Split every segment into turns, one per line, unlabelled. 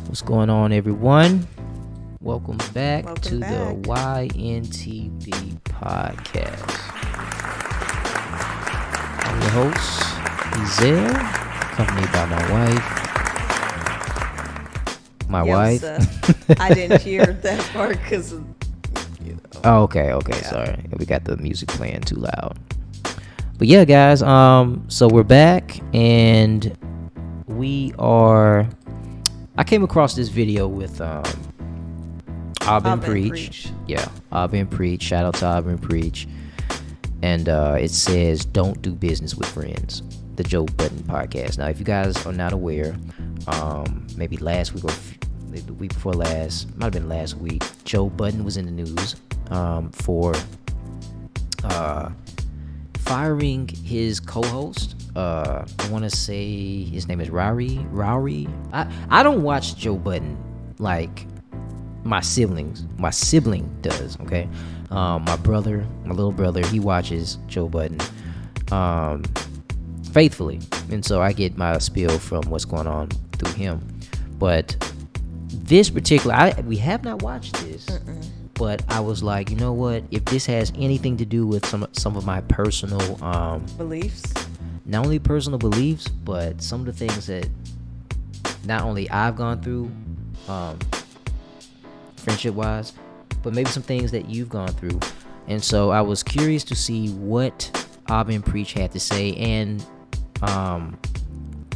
What's going on, everyone? Welcome back to
back.
the Yntb podcast. I'm your host, Ezel, accompanied by my wife.
I didn't hear that part because,
Oh, okay. Sorry, we got the music playing too loud. But yeah, guys. So we're back, and I came across this video with Preach. Yeah, Preach. Shout out to Preach. And it says, "Don't do business with friends." The Joe Budden podcast. Now, if you guys are not aware, maybe last week or the week before last, might have been last week, Joe Budden was in the news for firing his co-host. I want to say his name is Rory. I don't watch Joe Budden like my sibling does. Okay, my little brother, he watches Joe Budden faithfully, and so I get my spiel from what's going on through him. But this particular, we have not watched this. But I was like, you know what? If this has anything to do with some of my personal
beliefs,
not only personal beliefs, but some of the things that not only I've gone through, friendship-wise, but maybe some things that you've gone through. And so I was curious to see what Preach had to say and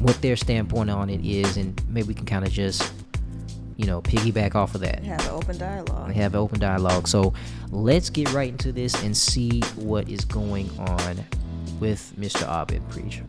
what their standpoint on it is, and maybe we can kind of just piggyback off of that.
Have an
open dialogue. So let's get right into this and see what is going on with Mr. Preach.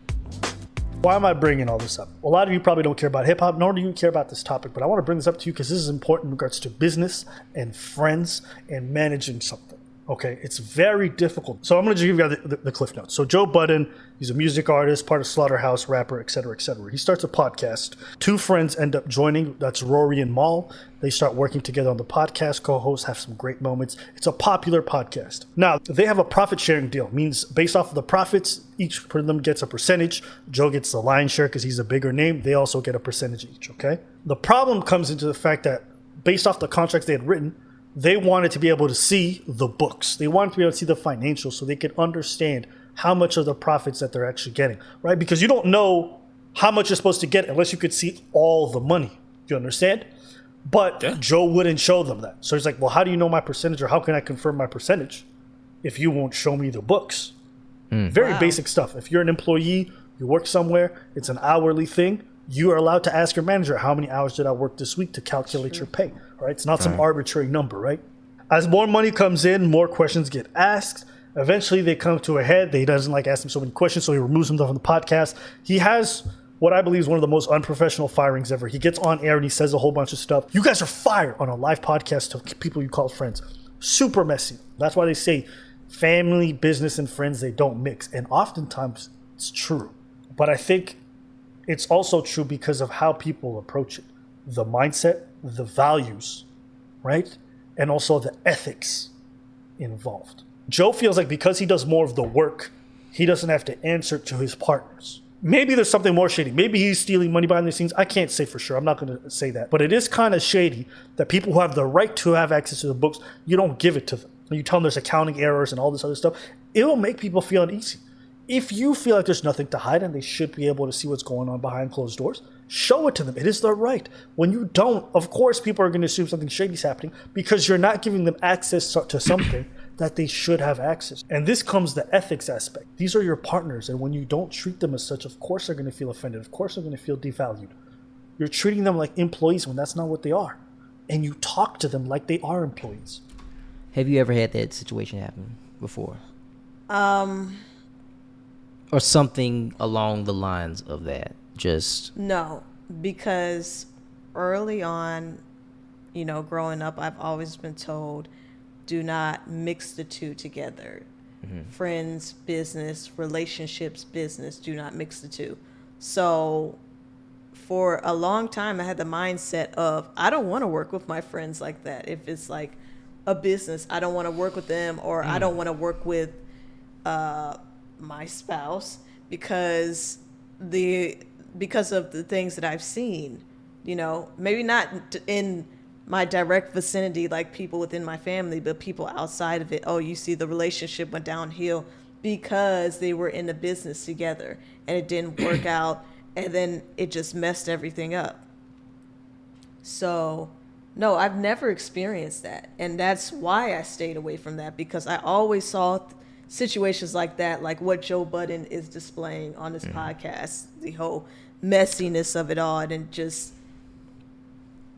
Why am I bringing all this up? A lot of you probably don't care about hip hop, nor do you care about this topic, but I want to bring this up to you because this is important in regards to business and friends and managing something. Okay, it's very difficult. So I'm going to give you guys the cliff notes. So Joe Budden, he's a music artist, part of Slaughterhouse, rapper, etc., etc. He starts a podcast. Two friends end up joining. That's Rory and Mal. They start working together on the podcast. Co-hosts have some great moments. It's a popular podcast. Now, they have a profit-sharing deal. Means based off of the profits, each of them gets a percentage. Joe gets the lion's share because he's a bigger name. They also get a percentage each, okay? The problem comes into the fact that based off the contracts they had written, they wanted to be able to see the books. They wanted to be able to see the financials so they could understand how much of the profits that they're actually getting, right? Because you don't know how much you're supposed to get unless you could see all the money. You understand? But yeah. Joe wouldn't show them that. So he's like, well, how do you know my percentage, or how can I confirm my percentage if you won't show me the books? Very basic stuff. If you're an employee, you work somewhere, it's an hourly thing, you are allowed to ask your manager, how many hours did I work this week, to calculate your pay, right? It's not some arbitrary number, right? As more money comes in, more questions get asked. Eventually, they come to a head. He doesn't like asking so many questions, so he removes himself from the podcast. He has what I believe is one of the most unprofessional firings ever. He gets on air and he says a whole bunch of stuff. You guys are fired on a live podcast to people you call friends. Super messy. That's why they say family, business, and friends, they don't mix. And oftentimes, it's true. But I think it's also true because of how people approach it. The mindset, the values, right? And also the ethics involved. Joe feels like because he does more of the work, he doesn't have to answer to his partners. Maybe there's something more shady. Maybe he's stealing money behind the scenes. I can't say for sure. I'm not going to say that. But it is kind of shady that people who have the right to have access to the books, you don't give it to them. You tell them there's accounting errors and all this other stuff. It will make people feel uneasy. If you feel like there's nothing to hide and they should be able to see what's going on behind closed doors, show it to them. It is their right. When you don't, of course, people are going to assume something shady is happening because you're not giving them access to something that they should have access. And this comes the ethics aspect. These are your partners, and when you don't treat them as such, of course they're going to feel offended. Of course they're going to feel devalued. You're treating them like employees when that's not what they are. And you talk to them like they are employees.
Have you ever had that situation happen before? Or something along the lines of that? Just
no, because early on, growing up, I've always been told, do not mix the two together. Friends, business, relationships, business, do not mix the two. So for a long time, I had the mindset of, I don't want to work with my friends like that. If it's like a business, I don't want to work with them, or I don't want to work with my spouse because of the things that I've seen maybe not in my direct vicinity, like people within my family, but people outside of it. Oh, you see the relationship went downhill because they were in the business together and it didn't work out, and then it just messed everything up. So, no, I've never experienced that. And that's why I stayed away from that, because I always saw situations like that, like what Joe Budden is displaying on this podcast, the whole messiness of it all, and it just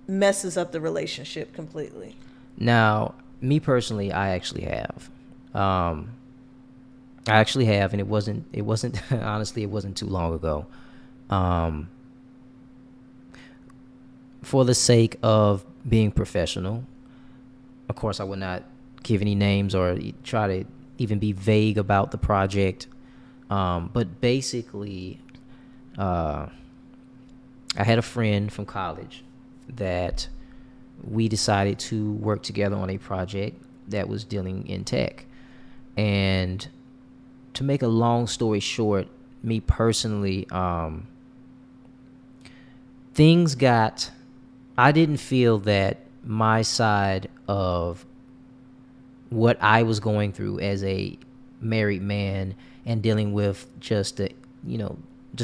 messes up the relationship completely.
Now, me personally, I actually have. And it wasn't honestly, it wasn't too long ago. For the sake of being professional, of course, I would not give any names or try to even be vague about the project. But basically, I had a friend from college that we decided to work together on a project that was dealing in tech. And to make a long story short, me personally, I didn't feel that my side of what I was going through as a married man and dealing with just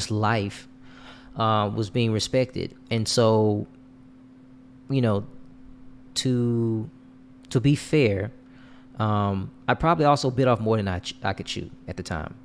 life was being respected. And so, to be fair, I probably also bit off more than I could chew at the time.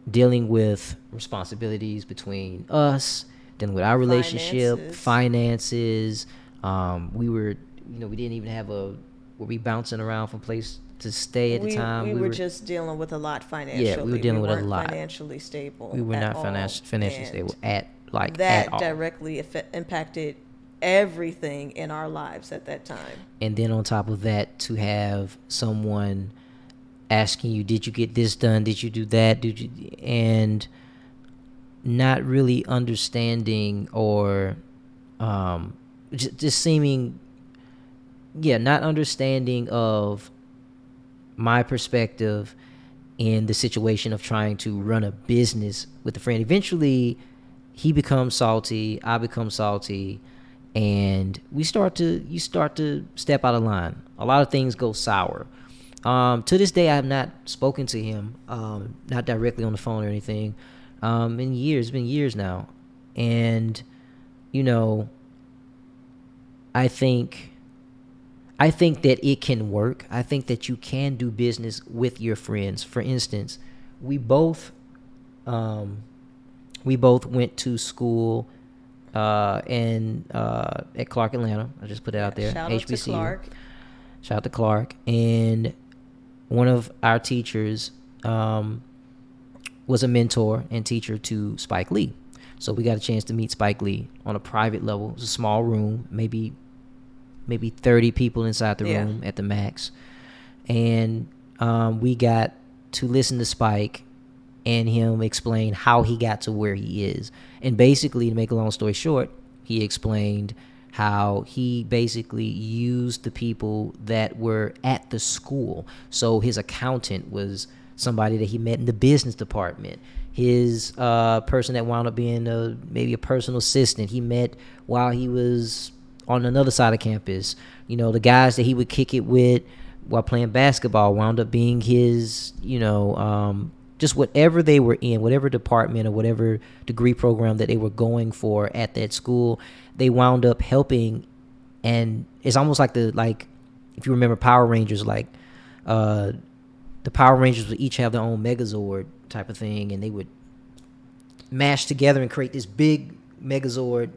Dealing with responsibilities between us, dealing with our relationship, finances. We didn't even have were we bouncing around from place to stay at the time?
We were just dealing with a lot financially.
Yeah, we were dealing with a lot.
Financially stable.
We were not financially stable at all.
Directly impacted everything in our lives at that time.
And then on top of that, to have someone asking you, did you get this done? Did you do that? And not really understanding, or just seeming, not understanding of my perspective in the situation of trying to run a business with a friend. Eventually, he becomes salty, I become salty, and you start to step out of line. A lot of things go sour. To this day, I have not spoken to him, not directly on the phone or anything, in years. It's been years now. And, I think that it can work. I think that you can do business with your friends. For instance, we both went to school at Clark Atlanta. I just put it out there.
Shout
HBCU.
out to Clark.
Shout out to Clark. And one of our teachers was a mentor and teacher to Spike Lee. So we got a chance to meet Spike Lee on a private level. It was a small room, maybe 30 people inside the room at the max. And we got to listen to Spike and him explain how he got to where he is. And basically, to make a long story short, he explained how he basically used the people that were at the school. So his accountant was somebody that he met in the business department. His person that wound up being maybe a personal assistant, he met while he was on another side of campus. The guys that he would kick it with while playing basketball wound up being his, just whatever they were in, whatever department or whatever degree program that they were going for at that school, they wound up helping. And it's almost like if you remember Power Rangers, the Power Rangers would each have their own Megazord type of thing, and they would mash together and create this big Megazord,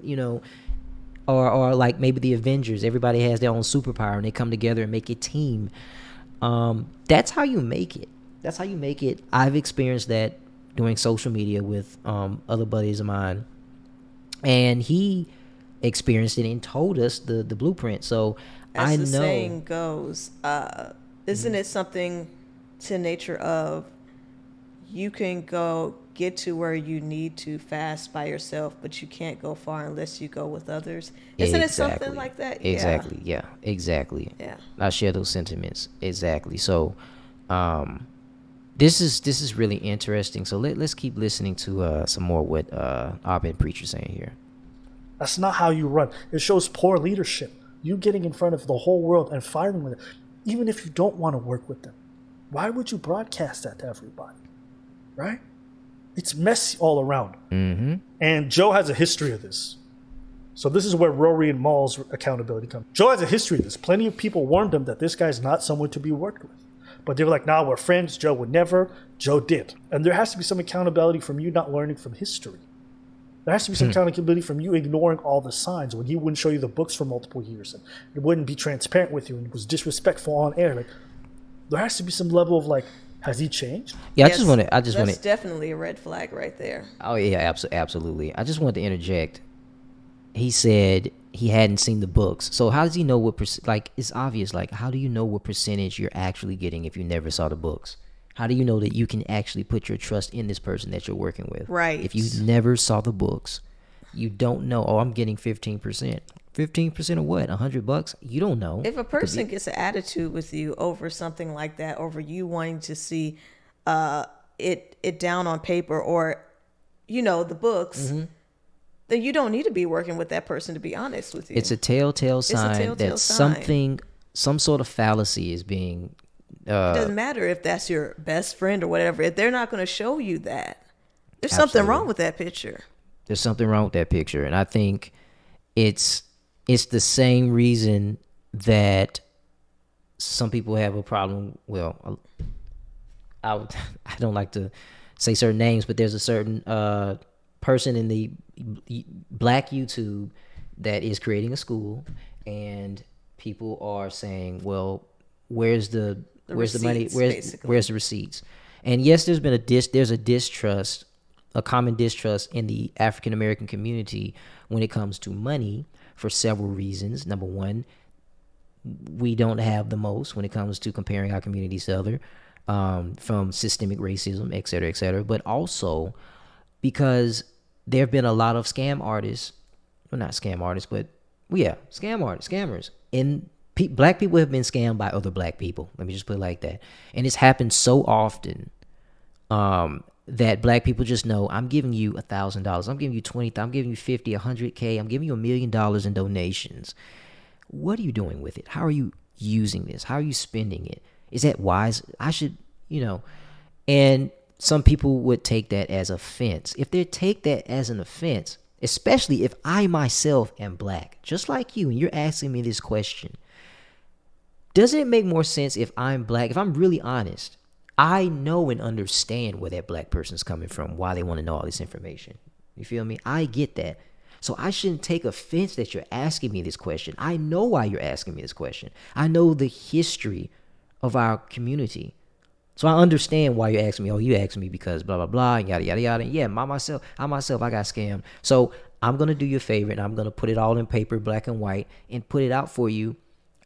or like maybe the Avengers. Everybody has their own superpower, and they come together and make a team. That's how you make it. I've experienced that doing social media with other buddies of mine, and he experienced it and told us the blueprint. So
as the saying goes, isn't it something to nature of, you can go get to where you need to fast by yourself, but you can't go far unless you go with others? Isn't it something like that?
Exactly. Yeah, exactly.
Yeah, I
share those sentiments. Exactly. So this is really interesting. So let's keep listening to some more what our Ben Preacher's saying here.
That's not how you run. It shows poor leadership. You getting in front of the whole world and firing with it, even if you don't want to work with them. Why would you broadcast that to everybody? Right? It's messy all around.
Mm-hmm.
And Joe has a history of this. So this is where Rory and Maul's accountability comes. Joe has a history of this. Plenty of people warned him that this guy's not someone to be worked with. But they were like, nah, we're friends. Joe would never. Joe did. And there has to be some accountability from you not learning from history. There has to be some accountability from you ignoring all the signs when he wouldn't show you the books for multiple years and it wouldn't be transparent with you and was disrespectful on air. Like, there has to be some level of like, has he changed?
Yeah,
Yes,
I just want
that's
to.
definitely a red flag right there.
Oh yeah, absolutely. I just wanted to interject. He said he hadn't seen the books, so how does he know what? Like, it's obvious. Like, how do you know what percentage you're actually getting if you never saw the books? How do you know that you can actually put your trust in this person that you're working with?
Right.
If you never saw the books, you don't know. Oh, I'm getting 15%. 15% of what? $100? You don't know.
If a person gets an attitude with you over something like that, over you wanting to see it down on paper or, the books, then you don't need to be working with that person, to be honest with you.
It's a telltale sign
telltale
that
sign.
some sort of fallacy is being.
It doesn't matter if that's your best friend or whatever. If they're not going to show you that, there's something wrong with that picture.
There's something wrong with that picture, and I think it's the same reason that some people have a problem. Well, I don't like to say certain names, but there's a certain person in the Black YouTube that is creating a school, and people are saying, "Well, where's the money? Where's the receipts?" And yes, there's been there's a distrust, a common distrust in the African American community when it comes to money for several reasons. Number one, we don't have the most when it comes to comparing our communities to other, from systemic racism, et cetera, et cetera. But also because there have been a lot of scam artists, well, not scam artists, but scammers. And black people have been scammed by other black people. Let me just put it like that. And it's happened so often that black people just know, I'm giving you $1,000, I'm giving you 20, I'm giving you 50, 100K, I'm giving you $1 million in donations. What are you doing with it? How are you using this? How are you spending it? Is that wise? I should, and some people would take that as offense. If they take that as an offense, especially if I myself am black, just like you, and you're asking me this question, doesn't it make more sense if I'm black? If I'm really honest, I know and understand where that black person's coming from, why they want to know all this information. You feel me? I get that. So I shouldn't take offense that you're asking me this question. I know why you're asking me this question. I know the history of our community. So I understand why you're asking me. Oh, you asking me because blah, blah, blah, and yada, yada, yada. Yeah, I myself, I got scammed. So I'm going to do you a favor, and I'm going to put it all in paper, black and white, and put it out for you.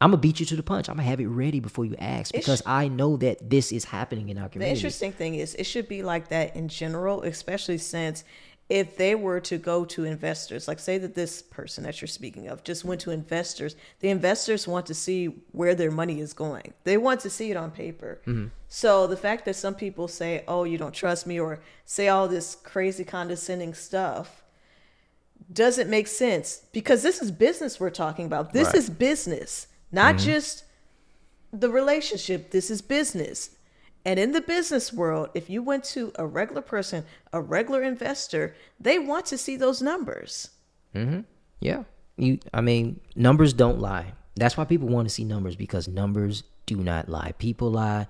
I'm going to beat you to the punch. I'm going to have it ready before you ask, because I know that this is happening in our community.
The interesting thing is it should be like that in general, especially since if they were to go to investors, like say that this person that you're speaking of just went to investors, the investors want to see where their money is going. They want to see it on paper. Mm-hmm. So the fact that some people say, oh, you don't trust me, or say all this crazy condescending stuff doesn't make sense, because this is business we're talking about. This is business, not just the relationship. This is business. And in the business world, if you went to a regular person, a regular investor, they want to see those numbers.
Mm-hmm. Yeah. Numbers don't lie. That's why people want to see numbers, because numbers do not lie. People lie.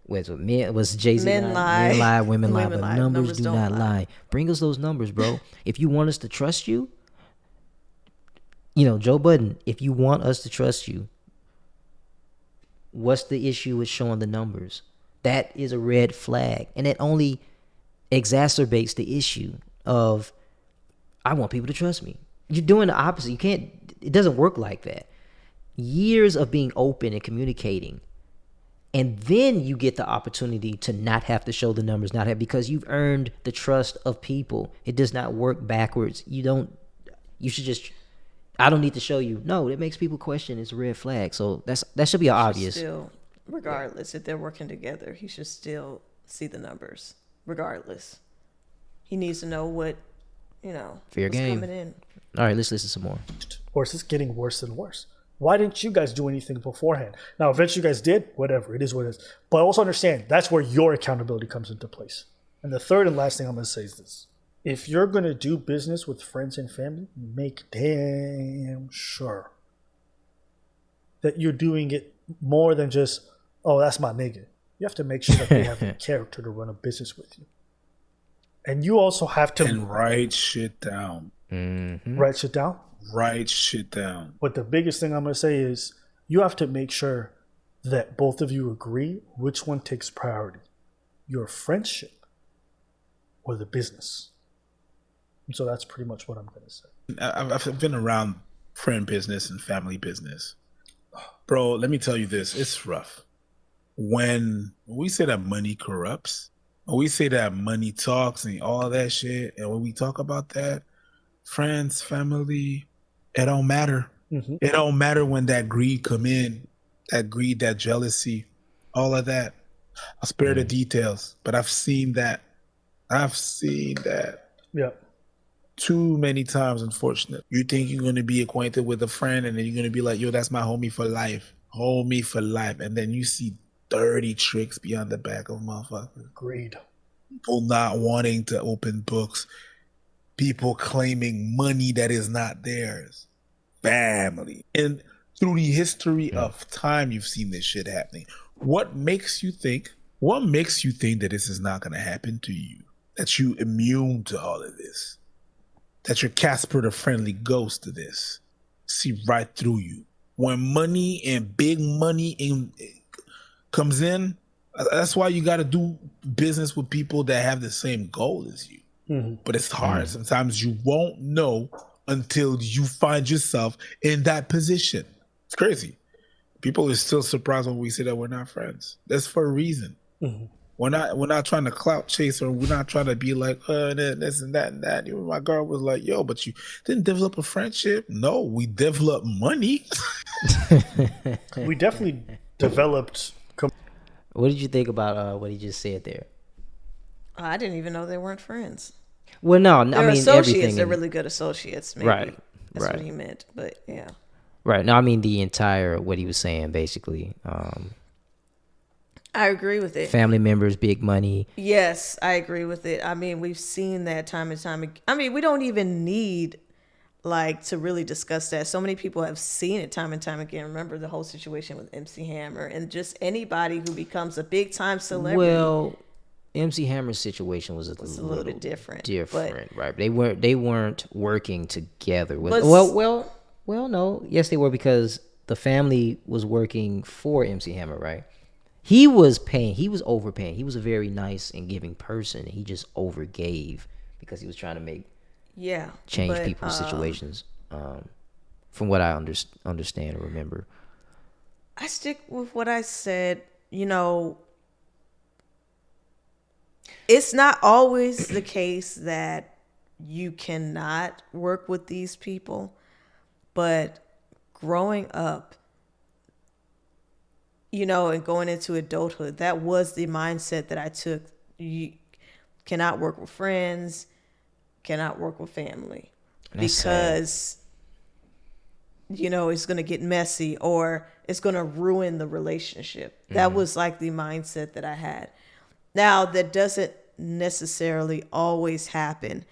Was Jay-Z
Men
lie? Men lie, women lie, but
lie.
numbers do not lie. Bring us those numbers, bro. If you want us to trust you, Joe Budden, if you want us to trust you, what's the issue with showing the numbers? That is a red flag. And it only exacerbates the issue of, I want people to trust me. You're doing the opposite. It doesn't work like that. Years of being open and communicating, and then you get the opportunity to not have to show the numbers, because you've earned the trust of people. It does not work backwards. You should just, I don't need to show you. No, it makes people question. It's a red flag. So that should be obvious.
Still, regardless, if they're working together, he should still see the numbers. Regardless, he needs to know what
Fair
what's
game.
coming in.
All right, let's listen some more.
Or is this getting worse and worse? Why didn't you guys do anything beforehand? Now, eventually you guys did, whatever, it is what it is. But also understand, that's where your accountability comes into place. And the third and last thing I'm going to say is this. If you're going to do business with friends and family, make damn sure that you're doing it more than just, oh, that's my nigga. You have to make sure that they have the character to run a business with you. And you also have to...
And write shit down.
Write shit down?
Write shit down.
But the biggest thing I'm going to say is you have to make sure that both of you agree which one takes priority, your friendship or the business. And so that's pretty much what I'm going to say.
I've been around friend business and family business. Bro, let me tell you this. It's rough. When we say that money corrupts, when we say that money talks and all that shit, and when we talk about that, friends, family, it don't matter. Mm-hmm. It don't matter when that greed come in, that greed, that jealousy, all of that. I'll spare the details, but I've seen that.
Yeah.
Too many times, unfortunately. You think you're going to be acquainted with a friend and then you're going to be like, yo, that's my homie for life. Homie for life. And then you see dirty tricks beyond the back of motherfuckers.
Greed.
People not wanting to open books. People claiming money that is not theirs. Family. And through the history of time, you've seen this shit happening. What makes you think that this is not going to happen to you? That you immune to all of this? That you're Casper the Friendly Ghost to this? See right through you. When money and big money comes in, that's why you got to do business with people that have the same goal as you. Mm-hmm. But it's hard. Sometimes you won't know until you find yourself in that position. It's crazy. People are still surprised when we say that we're not friends. That's for a reason. Mm-hmm. We're not trying to clout chase, or we're not trying to be like, this and that and that. Even my girl was like, yo, but you didn't develop a friendship. No, we developed money.
We definitely developed.
What did you think about what he just said there?
I didn't even know they weren't friends.
Well, no,
They're
I mean
associates. They're really good associates. Maybe.
Right.
That's what he meant. But yeah.
Right. No, I mean the entire what he was saying basically.
I agree with it.
Family members, big money.
Yes, I agree with it. I mean, we've seen that time and time again. I mean, we don't even need to really discuss that. So many people have seen it time and time again. Remember the whole situation with MC Hammer and just anybody who becomes a big time celebrity.
Well, MC Hammer's situation was a little
bit different.
Right? They weren't working together. Well, no. Yes, they were, because the family was working for MC Hammer, right? He was overpaying. He was a very nice and giving person. He just overgave because he was trying to change people's situations. From what I understand or remember.
I stick with what I said. It's not always the case that you cannot work with these people, but growing up, and going into adulthood, that was the mindset that I took. You cannot work with friends, cannot work with family, because, it's going to get messy or it's going to ruin the relationship. Mm-hmm. That was the mindset that I had. Now, that doesn't necessarily always happen,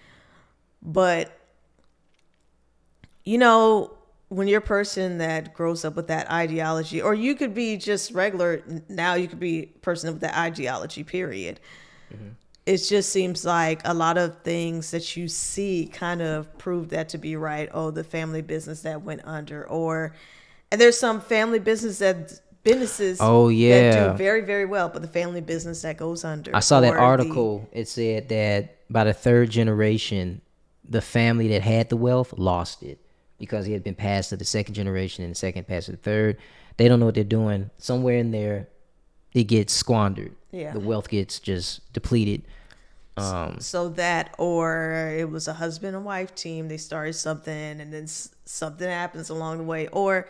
but, when you're a person that grows up with that ideology, or you could be just regular, now you could be a person with that ideology, period. Mm-hmm. It just seems like a lot of things that you see kind of prove that to be right. Oh, the family business that went under, and there's some family businesses that do very, very well, but the family business that goes under.
I saw that article. It said that by the third generation, the family that had the wealth lost it, because it had been passed to the second generation and the second passed to the third. They don't know what they're doing. Somewhere in there, it gets squandered. Yeah. The wealth gets just depleted.
So that, or it was a husband and wife team. They started something and then something happens along the way. Or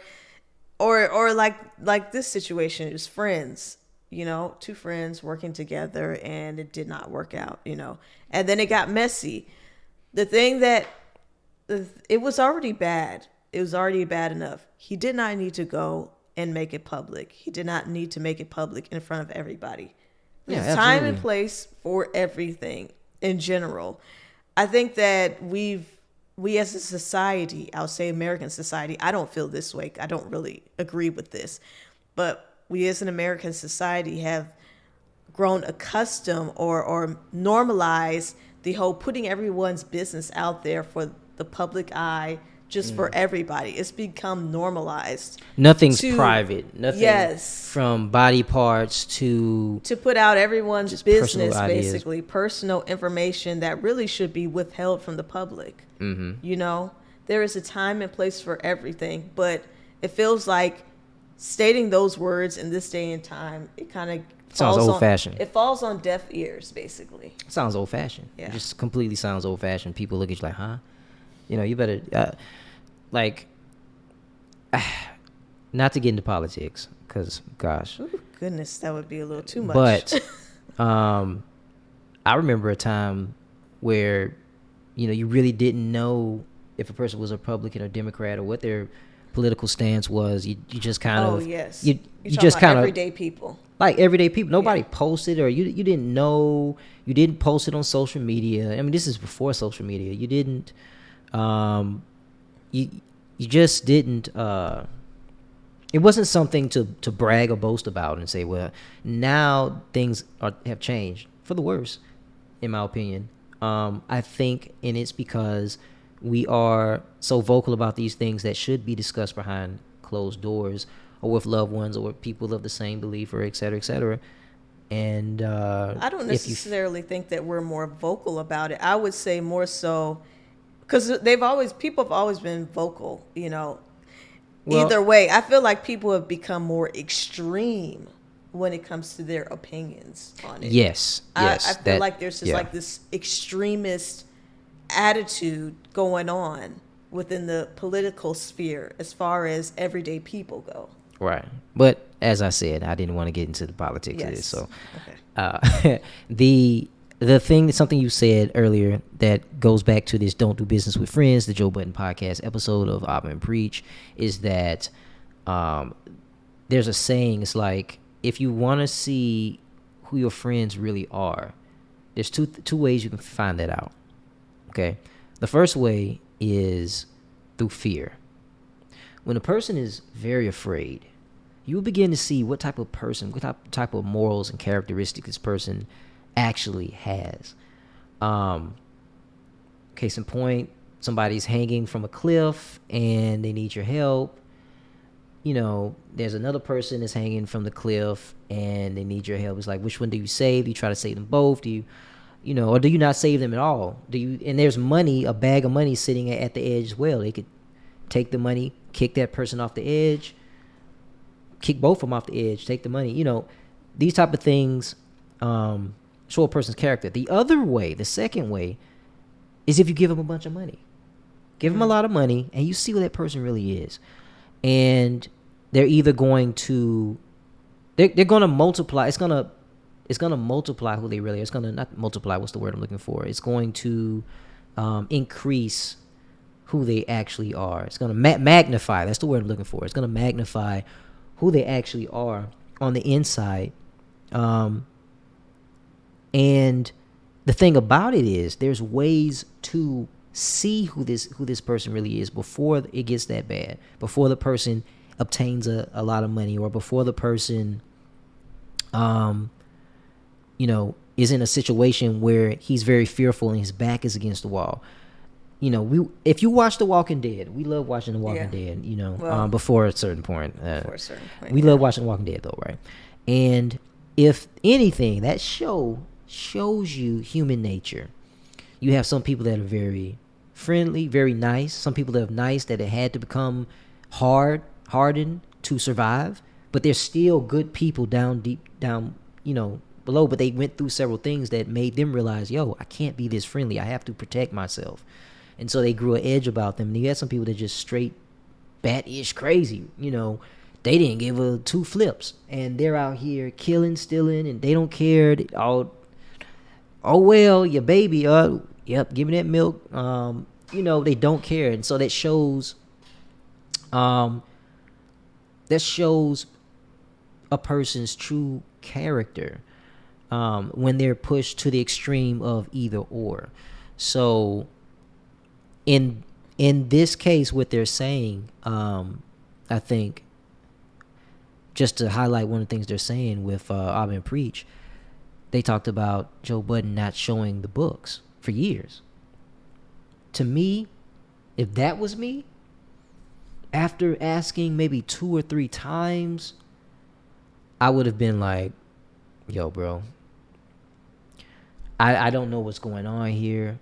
like this situation is friends, two friends working together and it did not work out, and then it got messy. The thing that it was already bad. It was already bad enough. He did not need to go and make it public. He did not need to make it public in front of everybody. There's
Yeah,
time and
absolutely.
place for everything in general. I think that we as a society, I'll say American society, I don't feel this way. I don't really agree with this. But we as an American society have grown accustomed or normalized the whole putting everyone's business out there for the public eye, just for everybody. It's become normalized.
Nothing's
To-
private. Nothing.
Yes.
From body parts to
To put out everyone's
Just personal
business,
ideas.
basically, personal information that really should be withheld from the public. Mm-hmm. You know, there is a time and place for everything, but it feels like stating those words in this day and time, it kind of
Sounds old-fashioned.
It falls on deaf ears, basically.
sounds old fashioned.
Yeah.
It just completely sounds old fashioned. People look at you like, huh? You know, you better like not to get into politics because gosh,
Ooh, goodness, that would be a little too much.
but I remember a time where you really didn't know if a person was a Republican or Democrat or what their political stance was. You just kind
oh
of
yes,
you
You're
just
talking about
kind of
everyday people.
like everyday people. Nobody
Yeah.
posted, or you didn't know. You didn't post it on social media. I mean, this is before social media. You didn't. You just didn't. It wasn't something to brag or boast about and say, well, now things have changed for the worse, in my opinion. I think, and it's because we are so vocal about these things that should be discussed behind closed doors or with loved ones or with people of the same belief or et cetera, et cetera. And
I don't
if you
necessarily think that we're more vocal about it. I would say more so because people have always been vocal,
Well-
either way, I feel like people have become more extreme when it comes to their opinions on it.
Yes.
I feel like there's just like this extremist attitude going on within the political sphere as far as everyday people go.
Right. But as I said, I didn't want to get into the politics of this. So
Okay.
the thing, something you said earlier that goes back to this "Don't Do Business with Friends," the Joe Budden podcast episode of Ob and Preach, is that there's a saying. It's like, if you want to see who your friends really are, there's two ways you can find that out. Okay. The first way is through fear. When a person is very afraid, you will begin to see what type of person, what type of morals and characteristics this person actually has. Case in point, somebody's hanging from a cliff and they need your help. There's another person that's hanging from the cliff and they need your help. It's like, which one do you save? Do you try to save them both? Do you or do you not save them at all? And there's money, a bag of money sitting at the edge as well. They could take the money, kick that person off the edge, kick both of them off the edge, take the money. These type of things show a person's character. The other way, the second way, is if you give them a bunch of money. Give them a lot of money, and you see who that person really is. And they're either going to, they're going to multiply. It's going to multiply who they really are. It's going to not multiply. What's the word I'm looking for? It's going to increase who they actually are. It's going to magnify. That's the word I'm looking for. It's going to magnify who they actually are on the inside. And the thing about it is, there's ways to see who this person really is before it gets that bad, before the person obtains a lot of money, or before the person is in a situation where he's very fearful and his back is against the wall. If you watch The Walking Dead, we love watching The Walking Dead,
Well,
before a certain point.
For a certain point.
We love watching The Walking Dead though, right? And if anything, that show shows you human nature. You have some people that are very friendly, very nice. Some people that are nice that it had to become hardened to survive, but they're still good people deep down, below. But they went through several things that made them realize, I can't be this friendly. I have to protect myself. And so they grew an edge about them. And you had some people that just straight bat-ish crazy, They didn't give two flips, and they're out here killing, stealing, and they don't care. Oh well, your baby, Yep, give me that milk. They don't care, and so that shows a person's true character when they're pushed to the extreme of either or. So in this case, what they're saying, I think, just to highlight one of the things they're saying with Abba and Preach, they talked about Joe Budden not showing the books for years. To me, if that was me, after asking maybe 2 or 3 times, I would have been like, yo, bro, I don't know what's going on here.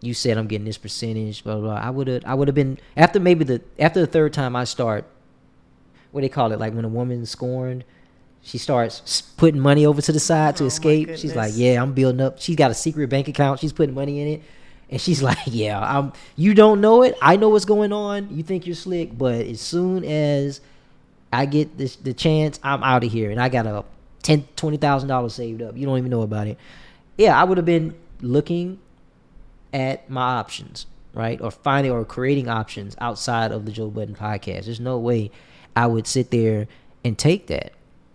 You said I'm getting this percentage, blah, blah, blah. I would have been, after the third time I start, what they call it, like when a woman's scorned, she starts putting money over to the side to escape. She's like, yeah, I'm building up. She's got a secret bank account. She's putting money in it. And she's like, yeah, you don't know it. I know what's going on. You think you're slick, but as soon as I get the chance, I'm out of here. And I got a $20,000 saved up. You don't even know about it. Yeah, I would have been looking at my options, right? Or finding or creating options outside of the Joe Budden podcast. There's no way I would sit there and take that,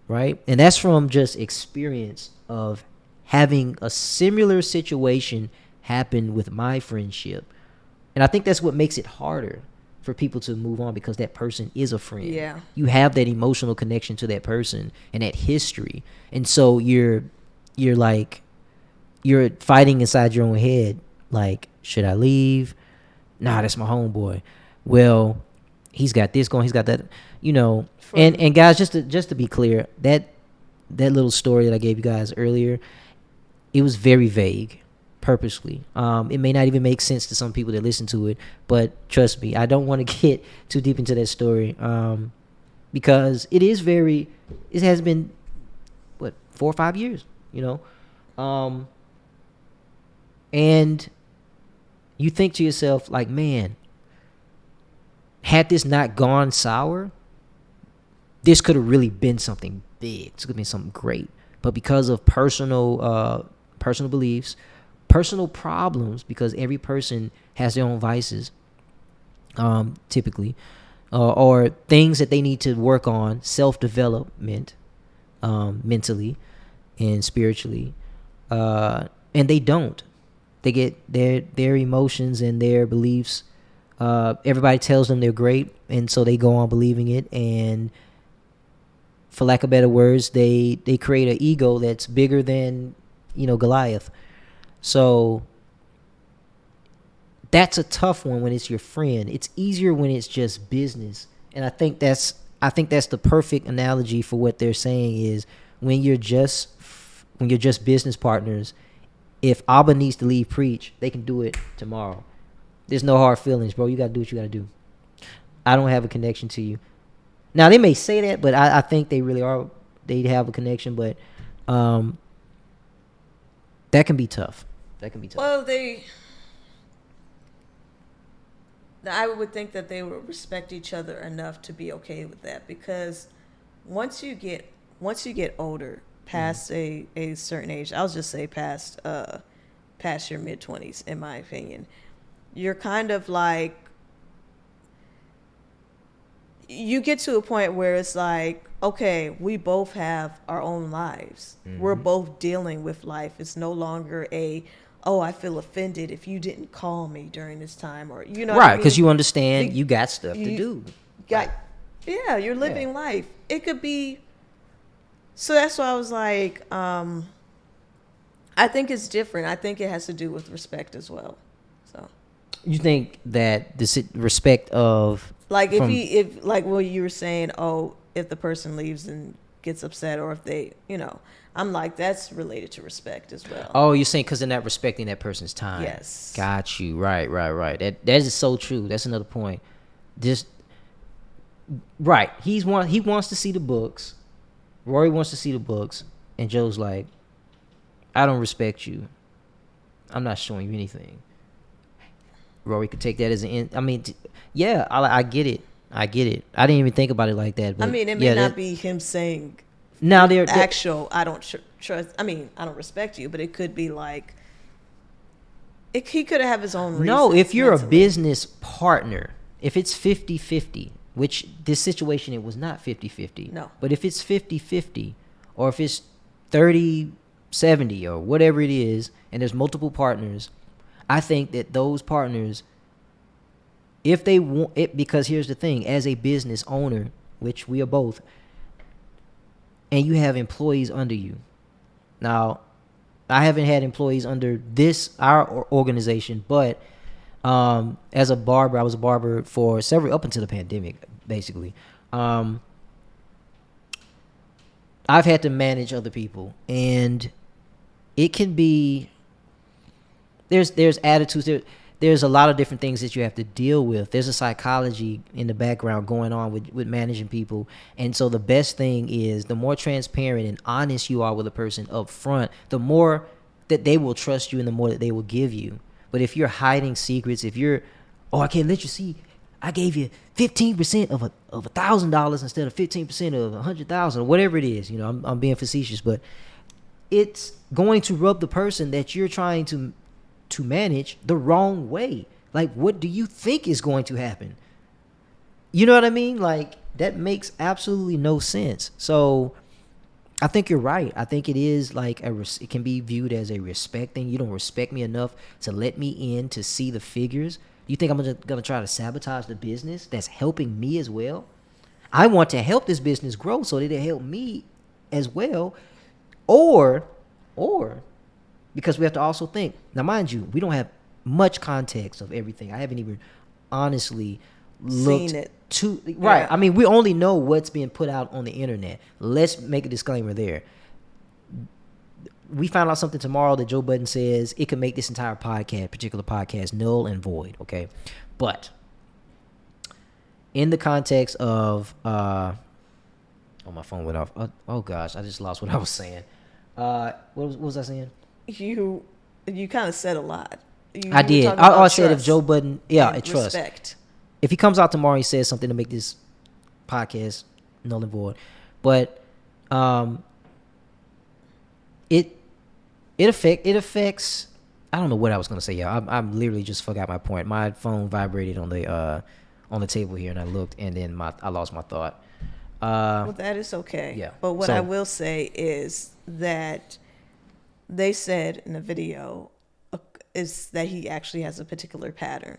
right? And that's from just experience of having a similar situation happen with my friendship. And I think that's what makes it harder for people to move on, because that person is a friend.
Yeah.
You have that emotional connection to that person and that history. And so you're fighting inside your own head, like, should I leave? Nah, that's my homeboy. Well, he's got this going, he's got that, and guys, just to be clear, that little story that I gave you guys earlier, it was very vague, purposely. It may not even make sense to some people that listen to it, but trust me, I don't want to get too deep into that story, because it has been 4 or 5 years, and you think to yourself, like, man, had this not gone sour, this could have really been something big. This could have been something great. But because of personal beliefs, personal problems, because every person has their own vices, typically, or things that they need to work on, self-development, mentally and spiritually, and they don't. They get their emotions and their beliefs. Everybody tells them they're great, and so they go on believing it. And for lack of better words, they create an ego that's bigger than Goliath. So that's a tough one when it's your friend. It's easier when it's just business. And I think that's the perfect analogy for what they're saying is when you're just business partners. If Abba needs to leave Preach, they can do it tomorrow. There's no hard feelings, bro. You got to do what you got to do. I don't have a connection to you. Now, they may say that, but I think they really are. They have a connection, but that can be tough.
Well, I would think that they would respect each other enough to be okay with that, because once you get older, past a certain age, I'll just say past your mid-20s, in my opinion, you're kind of like, you get to a point where it's like, okay, we both have our own lives. Mm-hmm. We're both dealing with life. It's no longer I feel offended if you didn't call me during this time, or
right, because you understand you got stuff to do.
You're living life. It could be. So that's why I was like, I think it's different. I think it has to do with respect as well. So
you think that the respect of,
like, if like what you were saying, if the person leaves and gets upset, or if they, I'm like, that's related to respect as well.
Oh, you're saying because they're not respecting that person's time.
Yes.
Got you. Right. That is so true. That's another point. Right. He wants to see the books. Rory wants to see the books, and Joe's like, I don't respect you. I'm not showing you anything. Rory could take that as I get it. I didn't even think about it like that. But
it may not be him saying,
now
I don't trust. I don't respect you, but it could be like, He could have his own reasons.
No, if you're
mentally.
a business partner, if it's 50-50, which this situation it was not 50-50.
No.
But if it's 50-50, or if it's 30-70 or whatever it is, and there's multiple partners, I think that those partners, if they want it, because here's the thing, as a business owner, which we are both, and you have employees under you. Now, I haven't had employees under our organization, but as a barber, I was a barber for up until the pandemic, basically. I've had to manage other people, and it can be, there's attitudes, there's a lot of different things that you have to deal with. There's a psychology in the background going on with managing people. And so the best thing is the more transparent and honest you are with a person up front, the more that they will trust you and the more that they will give you. But if you're hiding secrets, if you're, I can't let you see, I gave you 15% of $1,000 instead of 15% of 100,000 or whatever it is, I'm being facetious, but it's going to rub the person that you're trying to manage the wrong way. Like, what do you think is going to happen? You know what I mean? Like, that makes absolutely no sense. So I think you're right. I think it is like it can be viewed as a respect thing. You don't respect me enough to let me in to see the figures. You think I'm gonna try to sabotage the business that's helping me as well? I want to help this business grow so that it help me as well. Or because we have to also think, now mind you, we don't have much context of everything. I haven't even honestly looked
seen it.
Right.
Yeah.
I mean, we only know what's being put out on the internet. Let's make a disclaimer there. We found out something tomorrow that Joe Budden says it could make this entire particular podcast, null and void. Okay. But in the context of, my phone went off. Oh gosh, I just lost what I was saying. What was I saying?
You kind of said a lot.
I did. I said if Joe Budden, trust.
Respect.
If he comes out tomorrow, he says something to make this podcast null and void. But it affects. I don't know what I was gonna say, y'all. I literally just forgot my point. My phone vibrated on the table here, and I looked, and then I lost my thought.
Well, that is okay.
Yeah.
But what I will say is that they said in the video is that he actually has a particular pattern.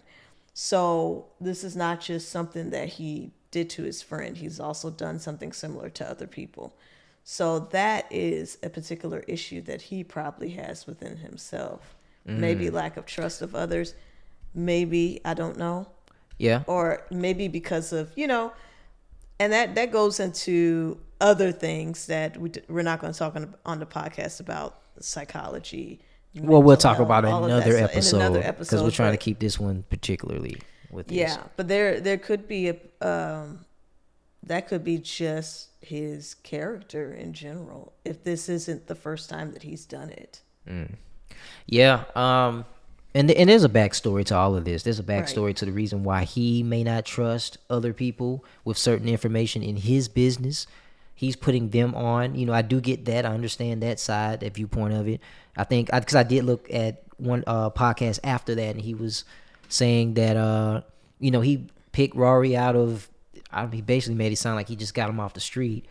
So this is not just something that he did to his friend. He's also done something similar to other people. So that is a particular issue that he probably has within himself. Maybe lack of trust of others. Maybe, I don't know.
Yeah.
Or maybe because of, and that goes into other things that we're not going to talk on the podcast about psychology.
Well, we'll talk
health,
about
all of
another
that stuff in
episode because we're trying to keep this one particularly with this.
Yeah, but there could be that could be just his character in general if this isn't the first time that he's done it.
Yeah, and there's a backstory to all of this. There's a backstory
Right.
to the reason why he may not trust other people with certain information in his business. He's putting them on. I do get that. I understand that side, that viewpoint of it. I think because I did look at one podcast after that, and he was saying that he picked Rory out of. He basically made it sound like he just got him off the street.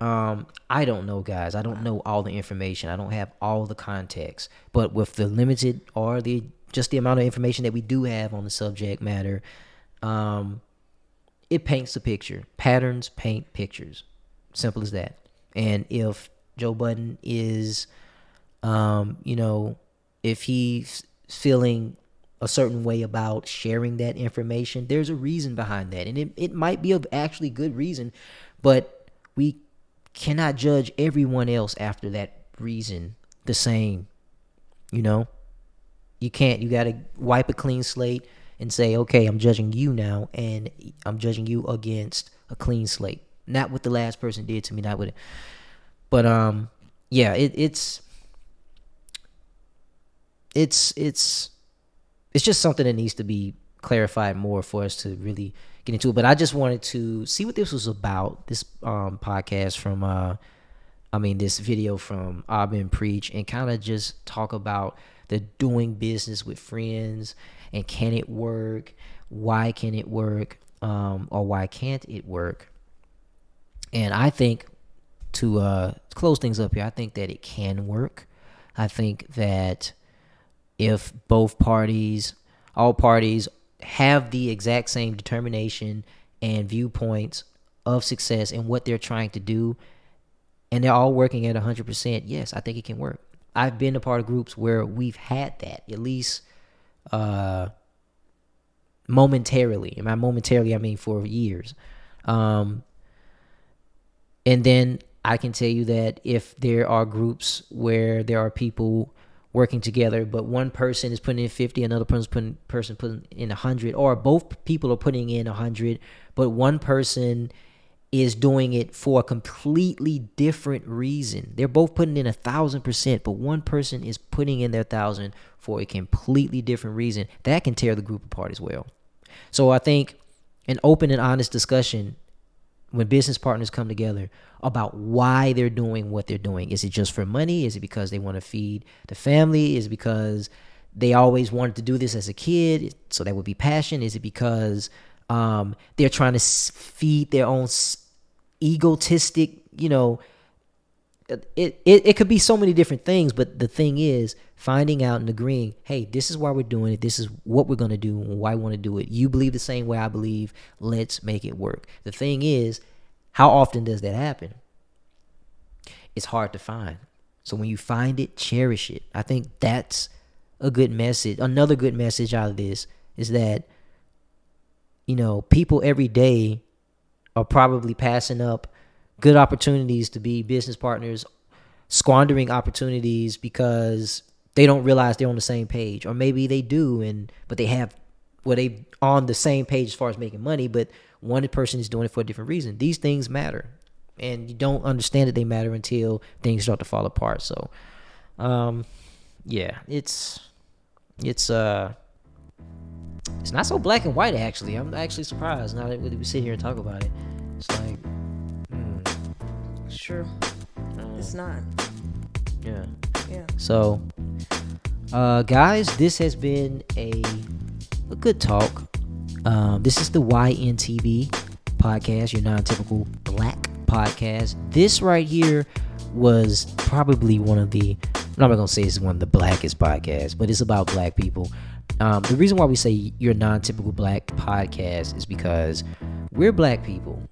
I don't know, guys. I don't know all the information. I don't have all the context. But with the limited or just the amount of information that we do have on the subject matter, it paints a picture. Patterns paint pictures. Simple as that. And if Joe Budden is, if he's feeling a certain way about sharing that information, there's a reason behind that. And it might be of actually good reason, but we cannot judge everyone else after that reason the same. You can't. You got to wipe a clean slate and say, okay, I'm judging you now, and I'm judging you against a clean slate. Not what the last person did to me, not what it. But yeah, it's just something that needs to be clarified more for us to really get into it. But I just wanted to see what this was about. This podcast from this video from Yntb Preach, and kind of just talk about the doing business with friends, and can it work? Why can it work? Or why can't it work? And I think to close things up here, I think that it can work. I think that if all parties have the exact same determination and viewpoints of success and what they're trying to do, and they're all working at 100%, yes, I think it can work. I've been a part of groups where we've had that, at least momentarily. And by momentarily, I mean for years. And then I can tell you that if there are groups where there are people working together, but one person is putting in 50, another person putting in 100, or both people are putting in 100, but one person is doing it for a completely different reason. They're both putting in 1,000%, but one person is putting in their 1,000 for a completely different reason. That can tear the group apart as well. So I think an open and honest discussion when business partners come together about why they're doing what they're doing. Is it just for money? Is it because they want to feed the family? Is it because they always wanted to do this as a kid, so that would be passion? Is it because they're trying to feed their own egotistic, it could be so many different things, but the thing is finding out and agreeing, hey, this is why we're doing it. This is what we're going to do and why I want to do it. You believe the same way I believe. Let's make it work. The thing is, how often does that happen? It's hard to find. So when you find it, cherish it. I think that's a good message. Another good message out of this is that, people every day are probably passing up good opportunities to be business partners, squandering opportunities because they don't realize they're on the same page. Or maybe they do, but they on the same page as far as making money, but one person is doing it for a different reason. These things matter, and you don't understand that they matter until things start to fall apart. So, yeah, it's not so black and white, actually. I'm actually surprised now that we sit here and talk about it. It's like,
Sure. It's not.
Yeah.
Yeah.
So, guys, this has been a good talk. This is the Yntb podcast, your non-typical black podcast. This right here was probably one of the, I'm not going to say it's one of the blackest podcasts, but it's about black people. The reason why we say your non-typical black podcast is because we're black people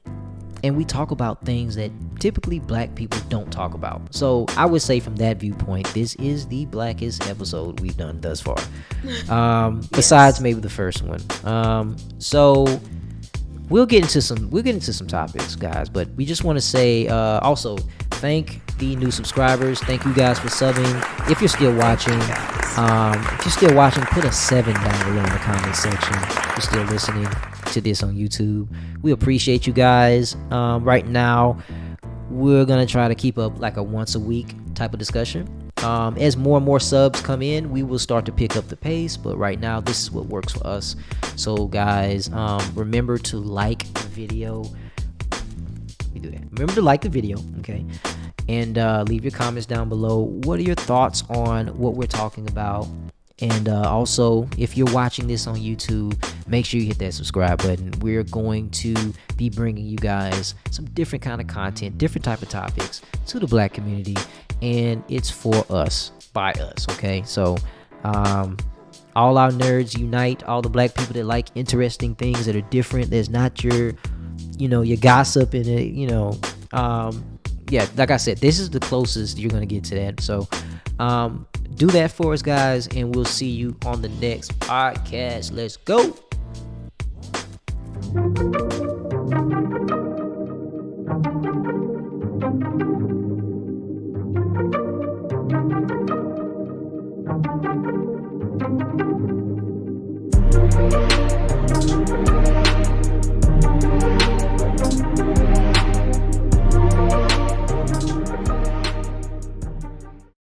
and we talk about things that typically black people don't talk about. So I would say from that viewpoint, this is the blackest episode we've done thus far. Besides maybe the first one. So we'll get into some topics, guys, but we just want to say also thank the new subscribers. Thank you guys for subbing. If you're still watching, put a 7 down below in the comment section. If you're still listening to this on YouTube, we appreciate you guys. Right now, we're gonna try to keep up like a once a week type of discussion. As more and more subs come in, we will start to pick up the pace, but right now this is what works for us. So guys, remember to like the video. Remember to like the video, okay? And leave your comments down below. What are your thoughts on what we're talking about? And also, if you're watching this on YouTube, make sure you hit that subscribe button. We're going to be bringing you guys some different kind of content, different type of topics to the black community, and it's for us, by us, okay? So all our nerds unite, all the black people that like interesting things that are different. There's not your gossip in it, yeah, like I said, this is the closest you're gonna get to that. So do that for us, guys, and we'll see you on the next podcast. Let's go.